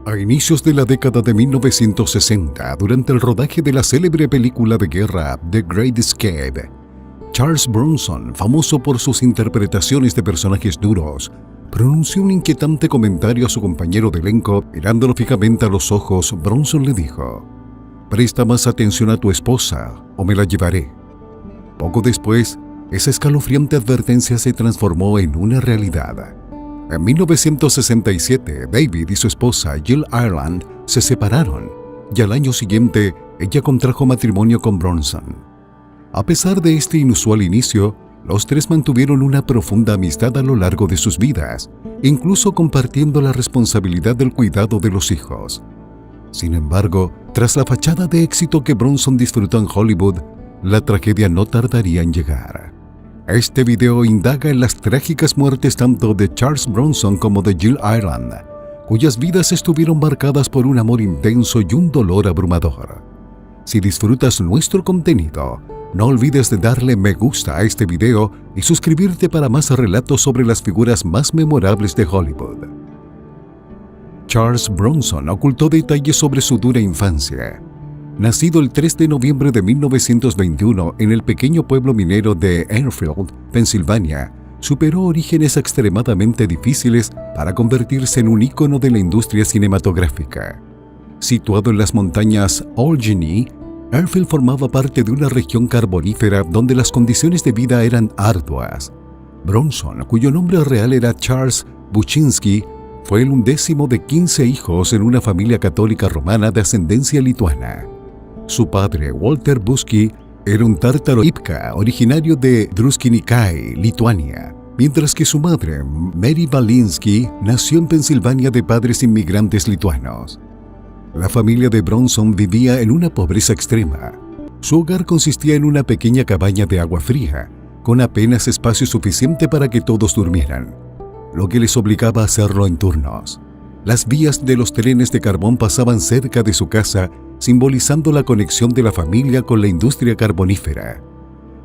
A inicios de la década de 1960, durante el rodaje de la célebre película de guerra The Great Escape, Charles Bronson, famoso por sus interpretaciones de personajes duros, pronunció un inquietante comentario a su compañero de elenco. Mirándolo fijamente a los ojos, Bronson le dijo: «Presta más atención a tu esposa o me la llevaré». Poco después, esa escalofriante advertencia se transformó en una realidad. En 1967, David y su esposa Jill Ireland se separaron y al año siguiente ella contrajo matrimonio con Bronson. A pesar de este inusual inicio, los tres mantuvieron una profunda amistad a lo largo de sus vidas, incluso compartiendo la responsabilidad del cuidado de los hijos. Sin embargo, tras la fachada de éxito que Bronson disfrutó en Hollywood, la tragedia no tardaría en llegar. Este video indaga en las trágicas muertes tanto de Charles Bronson como de Jill Ireland, cuyas vidas estuvieron marcadas por un amor intenso y un dolor abrumador. Si disfrutas nuestro contenido, no olvides de darle me gusta a este video y suscribirte para más relatos sobre las figuras más memorables de Hollywood. Charles Bronson ocultó detalles sobre su dura infancia. Nacido el 3 de noviembre de 1921 en el pequeño pueblo minero de Enfield, Pensilvania, superó orígenes extremadamente difíciles para convertirse en un ícono de la industria cinematográfica. Situado en las montañas Allegheny, Enfield formaba parte de una región carbonífera donde las condiciones de vida eran arduas. Bronson, cuyo nombre real era Charles Buczynski, fue el 11º de 15 hijos en una familia católica romana de ascendencia lituana. Su padre, Walter Buczki, era un tártaro Ipka originario de Druskininkai, Lituania, mientras que su madre, Mary Balinsky, nació en Pensilvania de padres inmigrantes lituanos. La familia de Bronson vivía en una pobreza extrema. Su hogar consistía en una pequeña cabaña de agua fría, con apenas espacio suficiente para que todos durmieran, lo que les obligaba a hacerlo en turnos. Las vías de los trenes de carbón pasaban cerca de su casa, simbolizando la conexión de la familia con la industria carbonífera.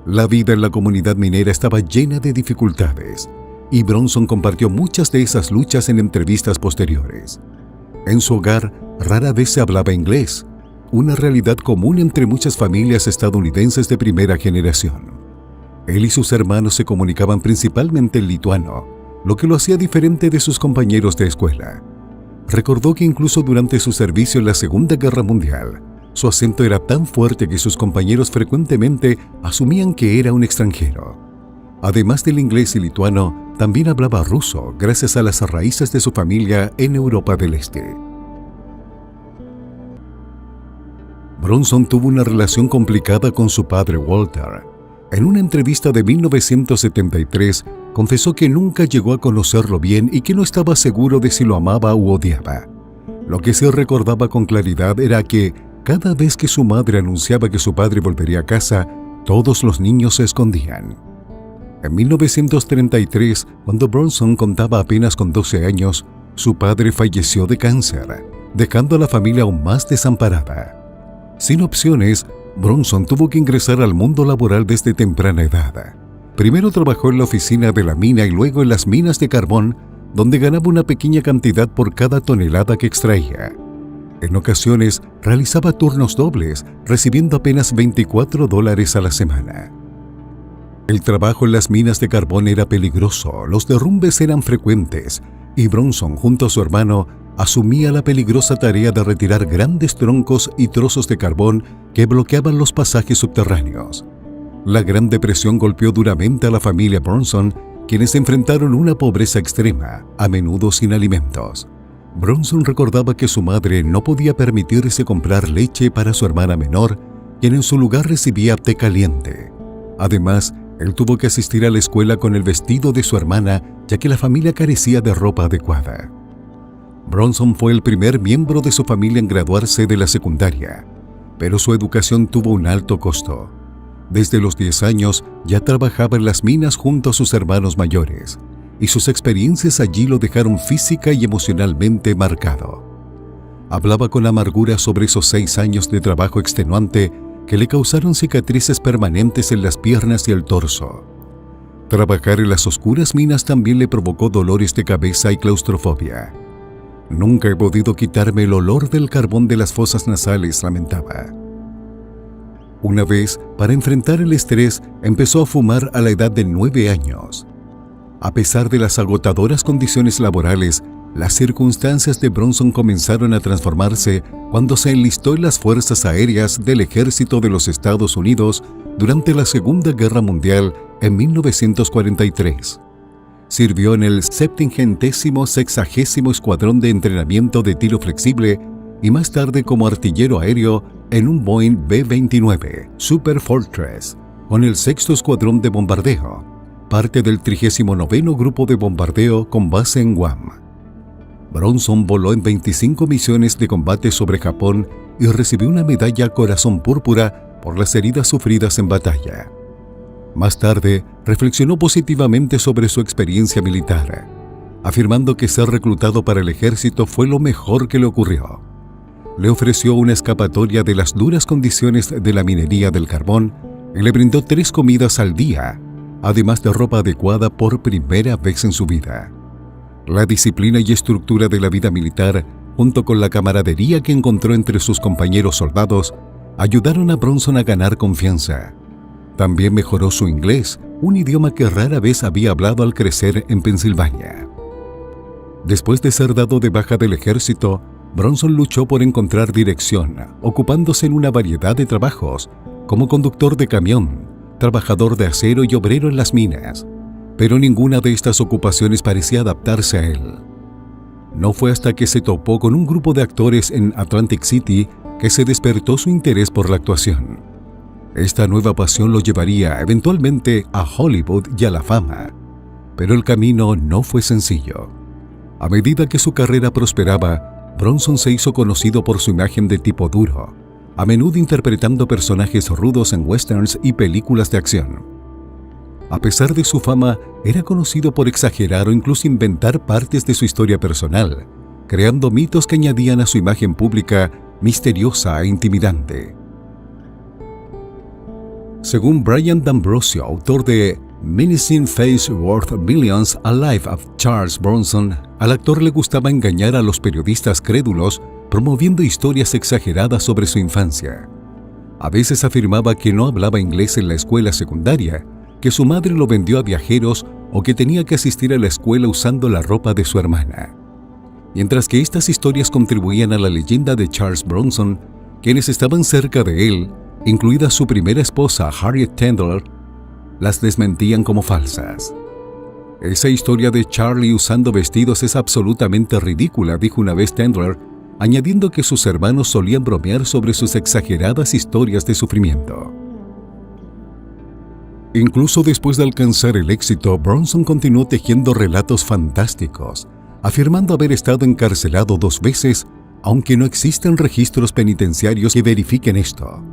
La vida en la comunidad minera estaba llena de dificultades, y Bronson compartió muchas de esas luchas en entrevistas posteriores. En su hogar, rara vez se hablaba inglés, una realidad común entre muchas familias estadounidenses de primera generación. Él y sus hermanos se comunicaban principalmente en lituano, lo que lo hacía diferente de sus compañeros de escuela. Recordó que incluso durante su servicio en la Segunda Guerra Mundial, su acento era tan fuerte que sus compañeros frecuentemente asumían que era un extranjero. Además del inglés y lituano, también hablaba ruso gracias a las raíces de su familia en Europa del Este. Bronson tuvo una relación complicada con su padre Walter. En una entrevista de 1973, confesó que nunca llegó a conocerlo bien y que no estaba seguro de si lo amaba u odiaba. Lo que sí recordaba con claridad era que cada vez que su madre anunciaba que su padre volvería a casa, todos los niños se escondían. En 1933, cuando Bronson contaba apenas con 12 años, su padre falleció de cáncer, dejando a la familia aún más desamparada. Sin opciones, Bronson tuvo que ingresar al mundo laboral desde temprana edad. Primero trabajó en la oficina de la mina y luego en las minas de carbón, donde ganaba una pequeña cantidad por cada tonelada que extraía. En ocasiones, realizaba turnos dobles, recibiendo apenas $24 a la semana. El trabajo en las minas de carbón era peligroso, los derrumbes eran frecuentes, y Bronson, junto a su hermano, asumía la peligrosa tarea de retirar grandes troncos y trozos de carbón que bloqueaban los pasajes subterráneos. La Gran Depresión golpeó duramente a la familia Bronson, quienes enfrentaron una pobreza extrema, a menudo sin alimentos. Bronson recordaba que su madre no podía permitirse comprar leche para su hermana menor, quien en su lugar recibía té caliente. Además, él tuvo que asistir a la escuela con el vestido de su hermana, ya que la familia carecía de ropa adecuada. Bronson fue el primer miembro de su familia en graduarse de la secundaria, pero su educación tuvo un alto costo. Desde los 10 años ya trabajaba en las minas junto a sus hermanos mayores, y sus experiencias allí lo dejaron física y emocionalmente marcado. Hablaba con amargura sobre esos 6 años de trabajo extenuante que le causaron cicatrices permanentes en las piernas y el torso. Trabajar en las oscuras minas también le provocó dolores de cabeza y claustrofobia. Nunca he podido quitarme el olor del carbón de las fosas nasales, lamentaba. Una vez, para enfrentar el estrés, empezó a fumar a la edad de 9 años. A pesar de las agotadoras condiciones laborales, las circunstancias de Bronson comenzaron a transformarse cuando se enlistó en las Fuerzas Aéreas del Ejército de los Estados Unidos durante la Segunda Guerra Mundial en 1943. Sirvió en el 70º Escuadrón de Entrenamiento de Tiro Flexible y más tarde como artillero aéreo en un Boeing B-29 Super Fortress con el 6º Escuadrón de Bombardeo, parte del 39º Grupo de Bombardeo con base en Guam. Bronson voló en 25 misiones de combate sobre Japón y recibió una medalla Corazón Púrpura por las heridas sufridas en batalla. Más tarde, reflexionó positivamente sobre su experiencia militar, afirmando que ser reclutado para el ejército fue lo mejor que le ocurrió. Le ofreció una escapatoria de las duras condiciones de la minería del carbón y le brindó 3 comidas al día, además de ropa adecuada por primera vez en su vida. La disciplina y estructura de la vida militar, junto con la camaradería que encontró entre sus compañeros soldados, ayudaron a Bronson a ganar confianza. También mejoró su inglés, un idioma que rara vez había hablado al crecer en Pensilvania. Después de ser dado de baja del ejército, Bronson luchó por encontrar dirección, ocupándose en una variedad de trabajos, como conductor de camión, trabajador de acero y obrero en las minas, pero ninguna de estas ocupaciones parecía adaptarse a él. No fue hasta que se topó con un grupo de actores en Atlantic City que se despertó su interés por la actuación. Esta nueva pasión lo llevaría eventualmente a Hollywood y a la fama, pero el camino no fue sencillo. A medida que su carrera prosperaba, Bronson se hizo conocido por su imagen de tipo duro, a menudo interpretando personajes rudos en westerns y películas de acción. A pesar de su fama, era conocido por exagerar o incluso inventar partes de su historia personal, creando mitos que añadían a su imagen pública misteriosa e intimidante. Según Brian D'Ambrosio, autor de Menacing Face Worth Millions, A Life of Charles Bronson, al actor le gustaba engañar a los periodistas crédulos promoviendo historias exageradas sobre su infancia. A veces afirmaba que no hablaba inglés en la escuela secundaria, que su madre lo vendió a viajeros o que tenía que asistir a la escuela usando la ropa de su hermana. Mientras que estas historias contribuían a la leyenda de Charles Bronson, quienes estaban cerca de él, incluida su primera esposa Harriet Tendler, las desmentían como falsas. Esa historia de Charlie usando vestidos es absolutamente ridícula, dijo una vez Tendler, añadiendo que sus hermanos solían bromear sobre sus exageradas historias de sufrimiento. Incluso después de alcanzar el éxito, Bronson continuó tejiendo relatos fantásticos, afirmando haber estado encarcelado 2 veces, aunque no existen registros penitenciarios que verifiquen esto.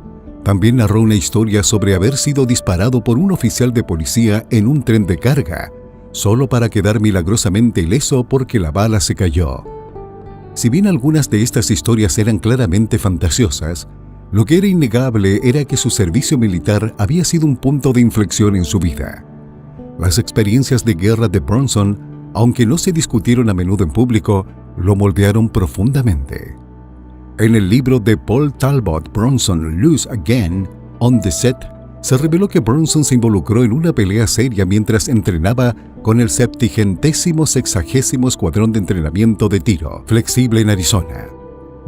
También narró una historia sobre haber sido disparado por un oficial de policía en un tren de carga, solo para quedar milagrosamente ileso porque la bala se cayó. Si bien algunas de estas historias eran claramente fantasiosas, lo que era innegable era que su servicio militar había sido un punto de inflexión en su vida. Las experiencias de guerra de Bronson, aunque no se discutieron a menudo en público, lo moldearon profundamente. En el libro de Paul Talbot, Bronson Lose Again, On the Set, se reveló que Bronson se involucró en una pelea seria mientras entrenaba con el 70º Escuadrón de Entrenamiento de Tiro Flexible en Arizona.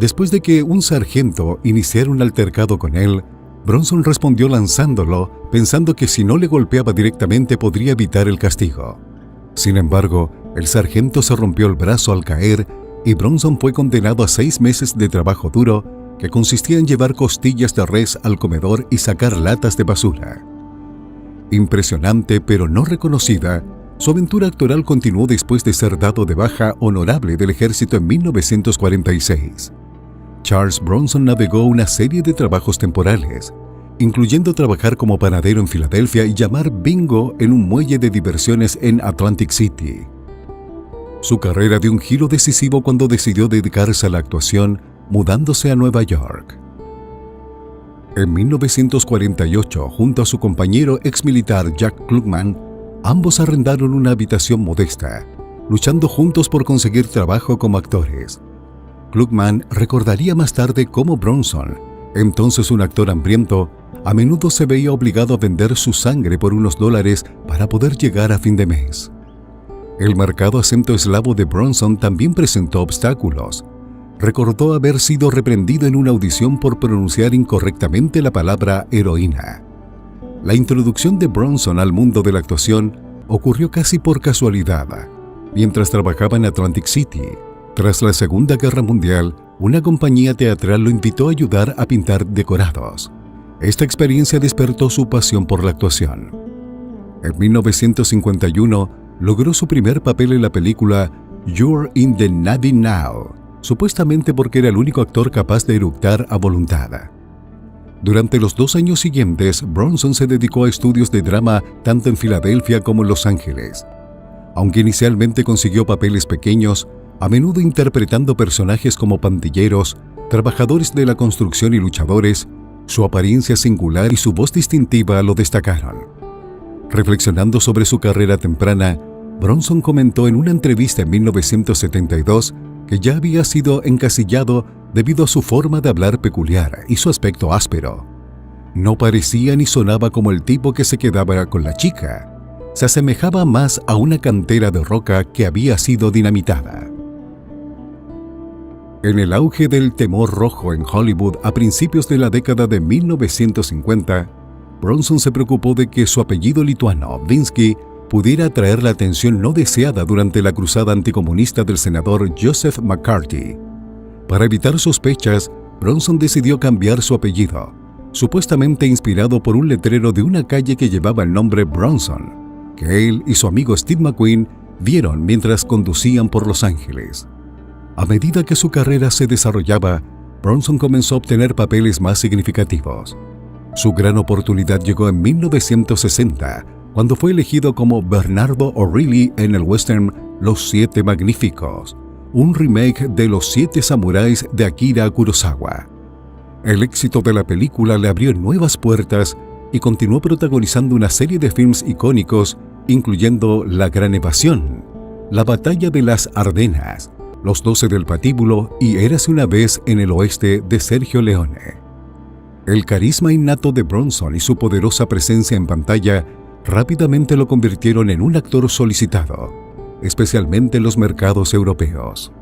Después de que un sargento iniciara un altercado con él, Bronson respondió lanzándolo, pensando que si no le golpeaba directamente podría evitar el castigo. Sin embargo, el sargento se rompió el brazo al caer y Bronson fue condenado a 6 meses de trabajo duro que consistía en llevar costillas de res al comedor y sacar latas de basura. Impresionante pero no reconocida, su aventura actoral continuó después de ser dado de baja honorable del ejército en 1946. Charles Bronson navegó una serie de trabajos temporales, incluyendo trabajar como panadero en Filadelfia y llamar bingo en un muelle de diversiones en Atlantic City. Su carrera dio un giro decisivo cuando decidió dedicarse a la actuación, mudándose a Nueva York. En 1948, junto a su compañero exmilitar Jack Klugman, ambos arrendaron una habitación modesta, luchando juntos por conseguir trabajo como actores. Klugman recordaría más tarde cómo Bronson, entonces un actor hambriento, a menudo se veía obligado a vender su sangre por unos dólares para poder llegar a fin de mes. El marcado acento eslavo de Bronson también presentó obstáculos. Recordó haber sido reprendido en una audición por pronunciar incorrectamente la palabra heroína. La introducción de Bronson al mundo de la actuación ocurrió casi por casualidad, mientras trabajaba en Atlantic City. Tras la Segunda Guerra Mundial, una compañía teatral lo invitó a ayudar a pintar decorados. Esta experiencia despertó su pasión por la actuación. En 1951, logró su primer papel en la película You're in the Navy Now, supuestamente porque era el único actor capaz de eructar a voluntad. Durante los 2 años siguientes, Bronson se dedicó a estudios de drama tanto en Filadelfia como en Los Ángeles. Aunque inicialmente consiguió papeles pequeños, a menudo interpretando personajes como pandilleros, trabajadores de la construcción y luchadores, su apariencia singular y su voz distintiva lo destacaron. Reflexionando sobre su carrera temprana, Bronson comentó en una entrevista en 1972 que ya había sido encasillado debido a su forma de hablar peculiar y su aspecto áspero. No parecía ni sonaba como el tipo que se quedaba con la chica. Se asemejaba más a una cantera de roca que había sido dinamitada. En el auge del temor rojo en Hollywood a principios de la década de 1950, Bronson se preocupó de que su apellido lituano, Vinsky, pudiera atraer la atención no deseada durante la cruzada anticomunista del senador Joseph McCarthy. Para evitar sospechas, Bronson decidió cambiar su apellido, supuestamente inspirado por un letrero de una calle que llevaba el nombre Bronson, que él y su amigo Steve McQueen vieron mientras conducían por Los Ángeles. A medida que su carrera se desarrollaba, Bronson comenzó a obtener papeles más significativos. Su gran oportunidad llegó en 1960, cuando fue elegido como Bernardo O'Reilly en el western Los Siete Magníficos, un remake de Los Siete Samuráis de Akira Kurosawa. El éxito de la película le abrió nuevas puertas y continuó protagonizando una serie de filmes icónicos, incluyendo La Gran Evasión, La Batalla de las Ardenas, Los 12 del Patíbulo y Érase una vez en el oeste de Sergio Leone. El carisma innato de Bronson y su poderosa presencia en pantalla rápidamente lo convirtieron en un actor solicitado, especialmente en los mercados europeos.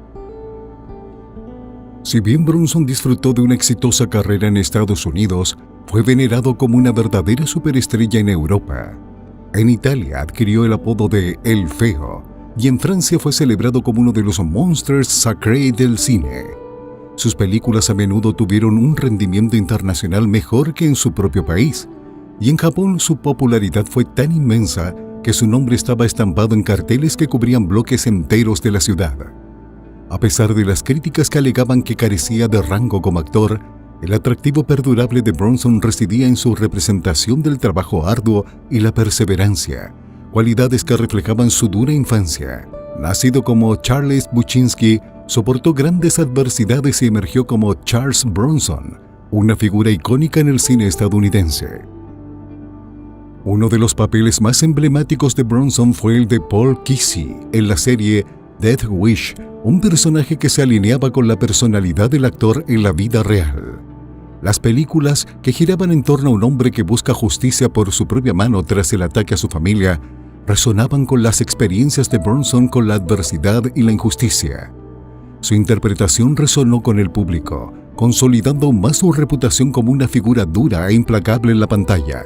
Si bien Bronson disfrutó de una exitosa carrera en Estados Unidos, fue venerado como una verdadera superestrella en Europa. En Italia adquirió el apodo de El Feo y en Francia fue celebrado como uno de los monsters sacrés del cine. Sus películas a menudo tuvieron un rendimiento internacional mejor que en su propio país, y en Japón su popularidad fue tan inmensa que su nombre estaba estampado en carteles que cubrían bloques enteros de la ciudad. A pesar de las críticas que alegaban que carecía de rango como actor, el atractivo perdurable de Bronson residía en su representación del trabajo arduo y la perseverancia, cualidades que reflejaban su dura infancia. Nacido como Charles Buczynski, soportó grandes adversidades y emergió como Charles Bronson, una figura icónica en el cine estadounidense. Uno de los papeles más emblemáticos de Bronson fue el de Paul Kesey en la serie Death Wish, un personaje que se alineaba con la personalidad del actor en la vida real. Las películas, que giraban en torno a un hombre que busca justicia por su propia mano tras el ataque a su familia, resonaban con las experiencias de Bronson con la adversidad y la injusticia. Su interpretación resonó con el público, consolidando aún más su reputación como una figura dura e implacable en la pantalla.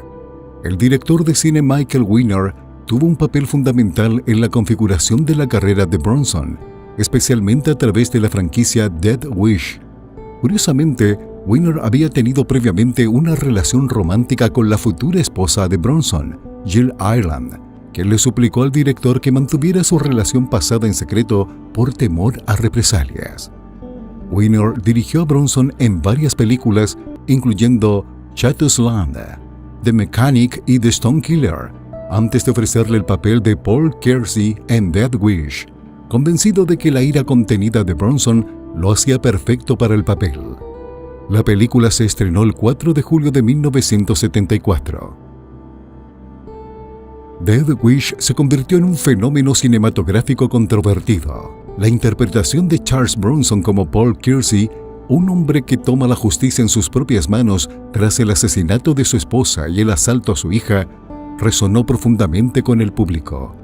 El director de cine Michael Winner tuvo un papel fundamental en la configuración de la carrera de Bronson, especialmente a través de la franquicia Death Wish. Curiosamente, Winner había tenido previamente una relación romántica con la futura esposa de Bronson, Jill Ireland, que le suplicó al director que mantuviera su relación pasada en secreto por temor a represalias. Winner dirigió a Bronson en varias películas, incluyendo Chateau's Land, The Mechanic y The Stone Killer, antes de ofrecerle el papel de Paul Kersey en Death Wish, convencido de que la ira contenida de Bronson lo hacía perfecto para el papel. La película se estrenó el 4 de julio de 1974. Death Wish se convirtió en un fenómeno cinematográfico controvertido. La interpretación de Charles Bronson como Paul Kersey, un hombre que toma la justicia en sus propias manos tras el asesinato de su esposa y el asalto a su hija, resonó profundamente con el público.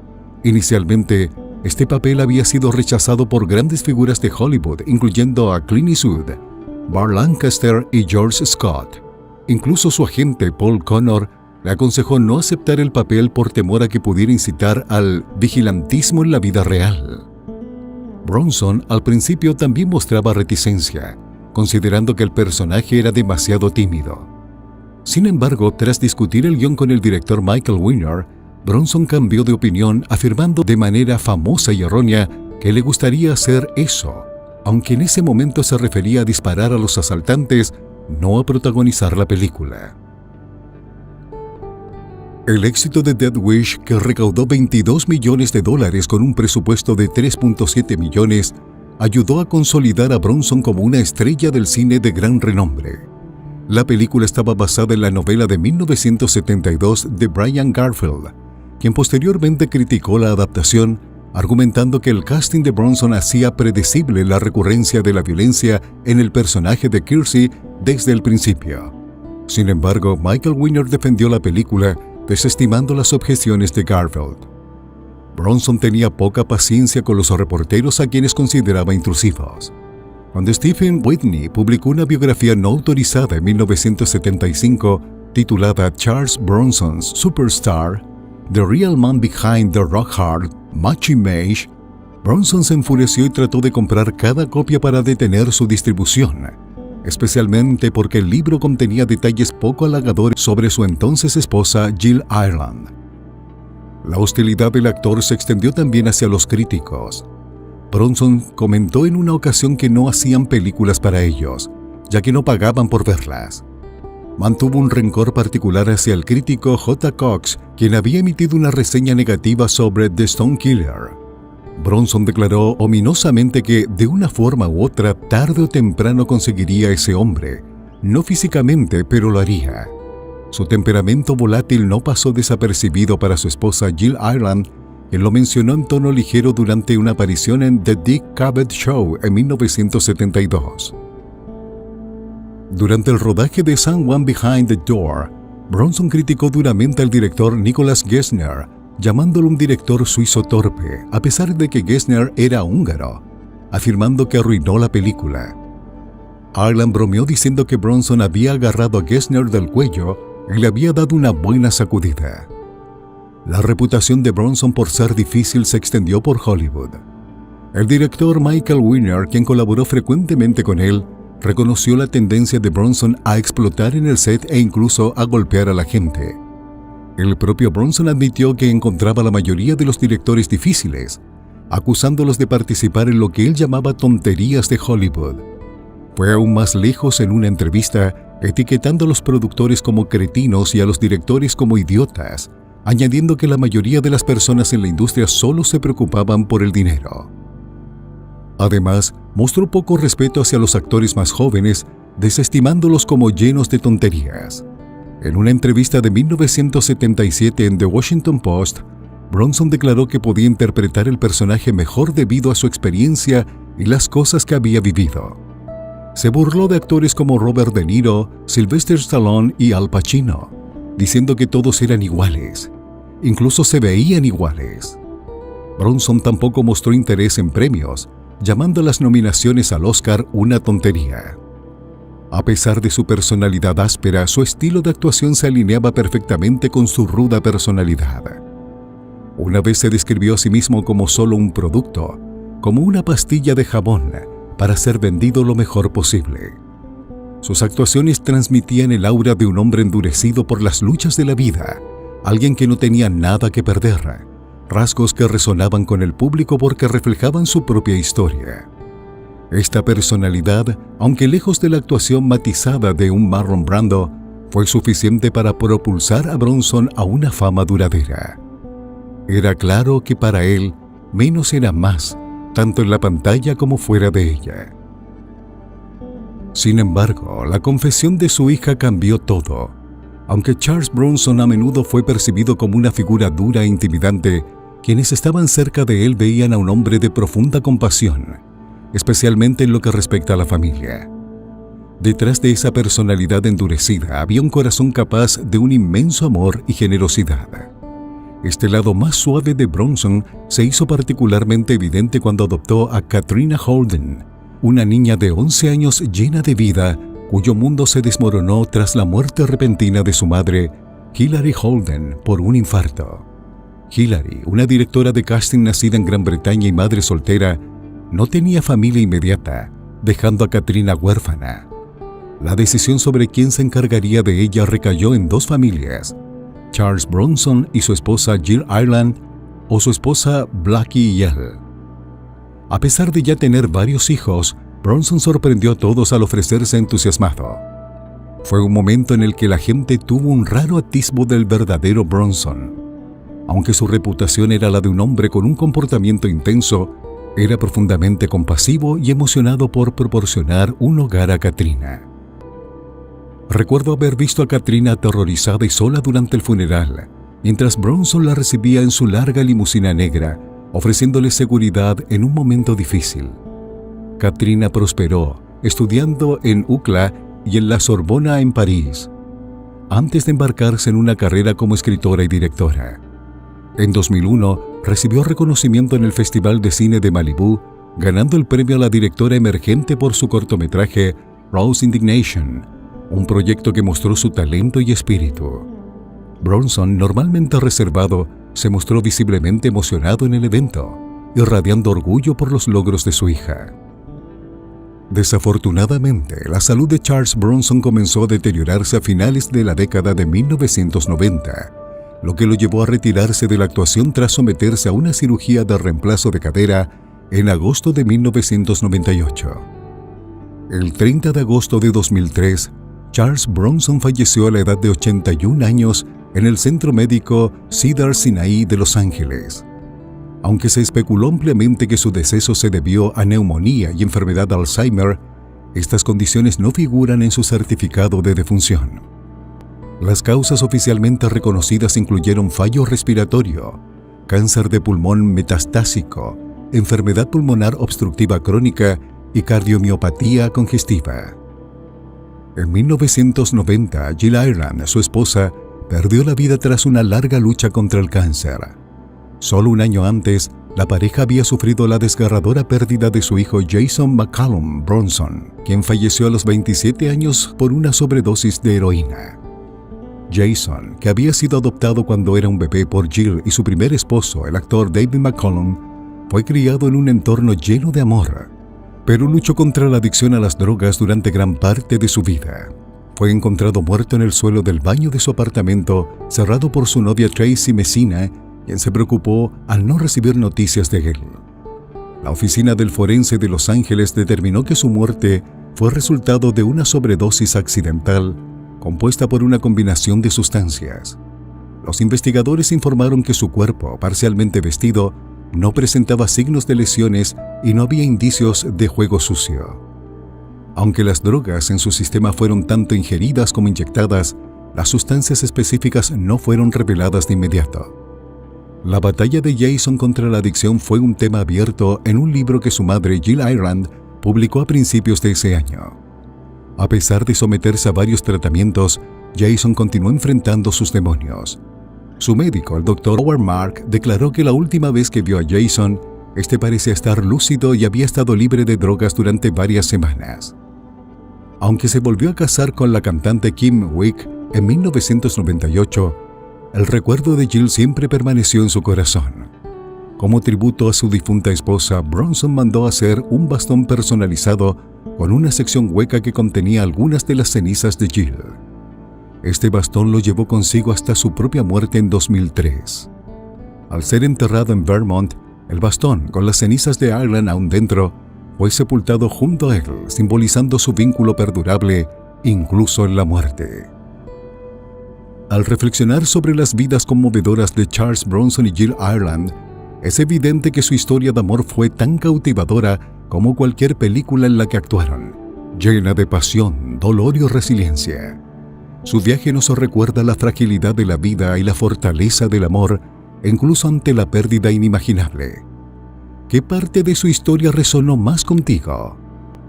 Inicialmente, este papel había sido rechazado por grandes figuras de Hollywood, incluyendo a Clint Eastwood, Burt Lancaster y George Scott. Incluso su agente, Paul Connor, le aconsejó no aceptar el papel por temor a que pudiera incitar al vigilantismo en la vida real. Bronson al principio también mostraba reticencia, considerando que el personaje era demasiado tímido. Sin embargo, tras discutir el guión con el director Michael Winner, Bronson cambió de opinión, afirmando de manera famosa y errónea que le gustaría hacer eso, aunque en ese momento se refería a disparar a los asaltantes, no a protagonizar la película. El éxito de Death Wish, que recaudó $22 millones con un presupuesto de 3.7 millones, ayudó a consolidar a Bronson como una estrella del cine de gran renombre. La película estaba basada en la novela de 1972 de Brian Garfield, quien posteriormente criticó la adaptación, argumentando que el casting de Bronson hacía predecible la recurrencia de la violencia en el personaje de Kersey desde el principio. Sin embargo, Michael Winner defendió la película, desestimando las objeciones de Garfield. Bronson tenía poca paciencia con los reporteros a quienes consideraba intrusivos. Cuando Stephen Whitney publicó una biografía no autorizada en 1975 titulada Charles Bronson's Superstar, The Real Man Behind the Rock Hard Macho Image, Bronson se enfureció y trató de comprar cada copia para detener su distribución, especialmente porque el libro contenía detalles poco halagadores sobre su entonces esposa Jill Ireland. La hostilidad del actor se extendió también hacia los críticos. Bronson comentó en una ocasión que no hacían películas para ellos, ya que no pagaban por verlas. Mantuvo un rencor particular hacia el crítico J. Cox, quien había emitido una reseña negativa sobre The Stone Killer. Bronson declaró ominosamente que, de una forma u otra, tarde o temprano conseguiría a ese hombre. No físicamente, pero lo haría. Su temperamento volátil no pasó desapercibido para su esposa Jill Ireland, quien lo mencionó en tono ligero durante una aparición en The Dick Cavett Show en 1972. Durante el rodaje de Someone Behind the Door, Bronson criticó duramente al director Nicholas Gessner, llamándolo un director suizo torpe, a pesar de que Gessner era húngaro, afirmando que arruinó la película. Ireland bromeó diciendo que Bronson había agarrado a Gessner del cuello y le había dado una buena sacudida. La reputación de Bronson por ser difícil se extendió por Hollywood. El director Michael Winner, quien colaboró frecuentemente con él, reconoció la tendencia de Bronson a explotar en el set e incluso a golpear a la gente. El propio Bronson admitió que encontraba a la mayoría de los directores difíciles, acusándolos de participar en lo que él llamaba tonterías de Hollywood. Fue aún más lejos en una entrevista, etiquetando a los productores como cretinos y a los directores como idiotas, añadiendo que la mayoría de las personas en la industria solo se preocupaban por el dinero. Además, mostró poco respeto hacia los actores más jóvenes, desestimándolos como llenos de tonterías. En una entrevista de 1977 en The Washington Post, Bronson declaró que podía interpretar el personaje mejor debido a su experiencia y las cosas que había vivido. Se burló de actores como Robert De Niro, Sylvester Stallone y Al Pacino, diciendo que todos eran iguales. Incluso se veían iguales. Bronson tampoco mostró interés en premios, llamando las nominaciones al Oscar una tontería. A pesar de su personalidad áspera, su estilo de actuación se alineaba perfectamente con su ruda personalidad. Una vez se describió a sí mismo como solo un producto, como una pastilla de jabón, para ser vendido lo mejor posible. Sus actuaciones transmitían el aura de un hombre endurecido por las luchas de la vida, alguien que no tenía nada que perder, rasgos que resonaban con el público porque reflejaban su propia historia. Esta personalidad, aunque lejos de la actuación matizada de un Marlon Brando, fue suficiente para propulsar a Bronson a una fama duradera. Era claro que para él, menos era más, tanto en la pantalla como fuera de ella. Sin embargo, la confesión de su hija cambió todo. Aunque Charles Bronson a menudo fue percibido como una figura dura e intimidante, Quienes estaban cerca de él veían a un hombre de profunda compasión, especialmente en lo que respecta a la familia. Detrás de esa personalidad endurecida había un corazón capaz de un inmenso amor y generosidad. Este lado más suave de Bronson se hizo particularmente evidente cuando adoptó a Katrina Holden, una niña de 11 años llena de vida, cuyo mundo se desmoronó tras la muerte repentina de su madre, Hilary Holden, por un infarto. Hilary, una directora de casting nacida en Gran Bretaña y madre soltera, no tenía familia inmediata, dejando a Katrina huérfana. La decisión sobre quién se encargaría de ella recayó en dos familias: Charles Bronson y su esposa Jill Ireland, o su esposa Blackie Yell. A pesar de ya tener varios hijos, Bronson sorprendió a todos al ofrecerse entusiasmado. Fue un momento en el que la gente tuvo un raro atisbo del verdadero Bronson. Aunque su reputación era la de un hombre con un comportamiento intenso, era profundamente compasivo y emocionado por proporcionar un hogar a Katrina. Recuerdo haber visto a Katrina aterrorizada y sola durante el funeral, mientras Bronson la recibía en su larga limusina negra, ofreciéndole seguridad en un momento difícil. Katrina prosperó, estudiando en UCLA y en la Sorbona en París, antes de embarcarse en una carrera como escritora y directora. En 2001, recibió reconocimiento en el Festival de Cine de Malibú, ganando el premio a la directora emergente por su cortometraje Rose Indignation, un proyecto que mostró su talento y espíritu. Bronson, normalmente reservado, se mostró visiblemente emocionado en el evento, irradiando orgullo por los logros de su hija. Desafortunadamente, la salud de Charles Bronson comenzó a deteriorarse a finales de la década de 1990, lo que lo llevó a retirarse de la actuación tras someterse a una cirugía de reemplazo de cadera en agosto de 1998. El 30 de agosto de 2003, Charles Bronson falleció a la edad de 81 años en el Centro Médico Cedars-Sinai de Los Ángeles. Aunque se especuló ampliamente que su deceso se debió a neumonía y enfermedad de Alzheimer, estas condiciones no figuran en su certificado de defunción. Las causas oficialmente reconocidas incluyeron fallo respiratorio, cáncer de pulmón metastásico, enfermedad pulmonar obstructiva crónica y cardiomiopatía congestiva. En 1990, Jill Ireland, su esposa, perdió la vida tras una larga lucha contra el cáncer. Solo un año antes, la pareja había sufrido la desgarradora pérdida de su hijo Jason McCallum Bronson, quien falleció a los 27 años por una sobredosis de heroína. Jason, que había sido adoptado cuando era un bebé por Jill y su primer esposo, el actor David McCallum, fue criado en un entorno lleno de amor, pero luchó contra la adicción a las drogas durante gran parte de su vida. Fue encontrado muerto en el suelo del baño de su apartamento, cerrado por su novia Tracy Messina, quien se preocupó al no recibir noticias de él. La oficina del forense de Los Ángeles determinó que su muerte fue resultado de una sobredosis accidental compuesta por una combinación de sustancias. Los investigadores informaron que su cuerpo, parcialmente vestido, no presentaba signos de lesiones y no había indicios de juego sucio. Aunque las drogas en su sistema fueron tanto ingeridas como inyectadas, las sustancias específicas no fueron reveladas de inmediato. La batalla de Jason contra la adicción fue un tema abierto en un libro que su madre Jill Ireland publicó a principios de ese año. A pesar de someterse a varios tratamientos, Jason continuó enfrentando sus demonios. Su médico, el Dr. Howard Mark, declaró que la última vez que vio a Jason, este parecía estar lúcido y había estado libre de drogas durante varias semanas. Aunque se volvió a casar con la cantante Kim Wick en 1998, el recuerdo de Jill siempre permaneció en su corazón. Como tributo a su difunta esposa, Bronson mandó hacer un bastón personalizado con una sección hueca que contenía algunas de las cenizas de Jill. Este bastón lo llevó consigo hasta su propia muerte en 2003. Al ser enterrado en Vermont, el bastón, con las cenizas de Ireland aún dentro, fue sepultado junto a él, simbolizando su vínculo perdurable, incluso en la muerte. Al reflexionar sobre las vidas conmovedoras de Charles Bronson y Jill Ireland, es evidente que su historia de amor fue tan cautivadora como cualquier película en la que actuaron, llena de pasión, dolor y resiliencia. Su viaje nos recuerda la fragilidad de la vida y la fortaleza del amor, incluso ante la pérdida inimaginable. ¿Qué parte de su historia resonó más contigo?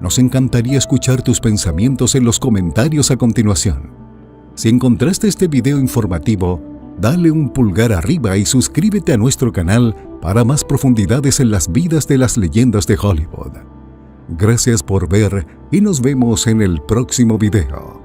Nos encantaría escuchar tus pensamientos en los comentarios a continuación. Si encontraste este video informativo, dale un pulgar arriba y suscríbete a nuestro canal para más profundidades en las vidas de las leyendas de Hollywood. Gracias por ver y nos vemos en el próximo video.